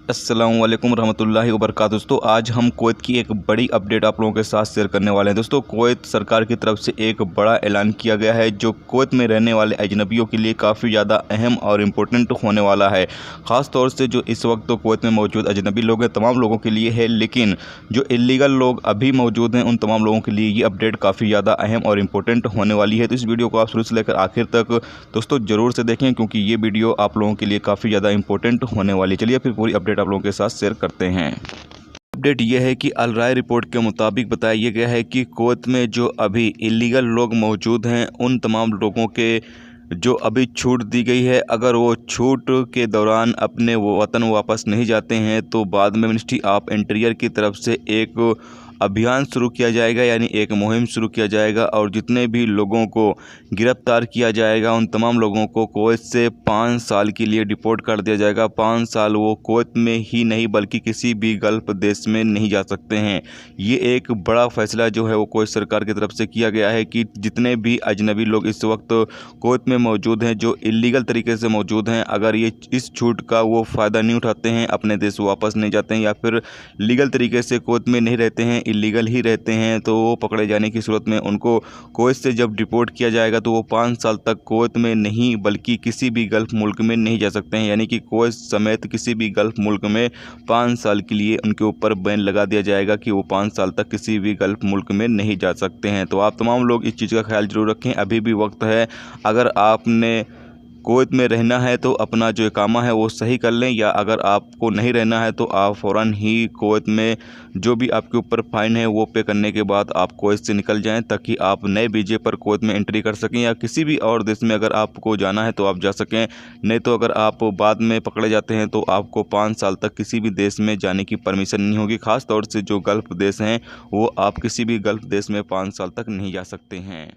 अस्सलाम वालेकुम रहमतुल्लाहि व बरकातुहू। दोस्तों आज हम कुवैत की एक बड़ी अपडेट आप लोगों के साथ शेयर करने वाले हैं। दोस्तों कुवैत सरकार की तरफ से एक बड़ा ऐलान किया गया है जो कुवैत में रहने वाले अजनबियों के लिए काफ़ी ज़्यादा अहम और इम्पोर्टेंट होने वाला है। ख़ास तौर से जो इस वक्त तो कुवैत में मौजूद अजनबी लोग हैं तमाम लोगों के लिए है, लेकिन जो इलीगल लोग अभी मौजूद हैं उन तमाम लोगों के लिए ये अपडेट काफ़ी ज़्यादा अहम और इम्पोर्टेंट होने वाली है। तो इस वीडियो को आप शुरू से लेकर आखिर तक दोस्तों ज़रूर से देखें क्योंकि ये वीडियो आप लोगों के लिए काफ़ी ज़्यादा इंपॉर्टेंट होने वाली है। चलिए फिर पूरी अपडेट आप लोगों के साथ शेयर करते हैं। अपडेट यह है कि अल राय रिपोर्ट के मुताबिक बताया गया है कि कुवैत में जो अभी इलीगल लोग मौजूद हैं उन तमाम लोगों के जो अभी छूट दी गई है, अगर वो छूट के दौरान अपने वतन वापस नहीं जाते हैं तो बाद में मिनिस्ट्री ऑफ इंटीरियर की तरफ से एक अभियान शुरू किया जाएगा, यानी एक मुहिम शुरू किया जाएगा और जितने भी लोगों को गिरफ्तार किया जाएगा उन तमाम लोगों को कुवैत से 5 साल के लिए डिपोर्ट कर दिया जाएगा। 5 साल वो कुवैत में ही नहीं बल्कि किसी भी गल्फ़ देश में नहीं जा सकते हैं। ये एक बड़ा फ़ैसला जो है वो कुवैत सरकार की तरफ से किया गया है कि जितने भी अजनबी लोग इस वक्त कुवैत में मौजूद हैं जो इलीगल तरीके से मौजूद हैं, अगर ये इस छूट का वो फ़ायदा नहीं उठाते हैं, अपने देश वापस नहीं जाते हैं या फिर लीगल तरीके से कुवैत में नहीं रहते हैं, इलीगल ही रहते हैं, तो वो पकड़े जाने की सूरत में उनको कुवैत से जब डिपोर्ट किया जाएगा तो वो 5 साल तक कुवैत में नहीं बल्कि किसी भी गल्फ़ मुल्क में नहीं जा सकते हैं। यानी कि कुवैत समेत किसी भी गल्फ़ मुल्क में 5 साल के लिए उनके ऊपर बैन लगा दिया जाएगा कि वो 5 साल तक किसी भी गल्फ़ मुल्क में नहीं जा सकते हैं। तो आप तमाम लोग इस चीज़ का ख्याल ज़रूर रखें, अभी भी वक्त है। अगर आपने कुवैत में रहना है तो अपना जो इकामा है वो सही कर लें, या अगर आपको नहीं रहना है तो आप फ़ौरन ही कुवैत में जो भी आपके ऊपर फ़ाइन है वो पे करने के बाद आप कुवैत से निकल जाएं ताकि आप नए वीज़े पर कुवैत में एंट्री कर सकें, या किसी भी और देश में अगर आपको जाना है तो आप जा सकें। नहीं तो अगर आप बाद में पकड़े जाते हैं तो आपको 5 साल तक किसी भी देश में जाने की परमिशन नहीं होगी। ख़ास तौर से जो गल्फ़ देश हैं वो आप किसी भी गल्फ़ देश में 5 साल तक नहीं जा सकते हैं।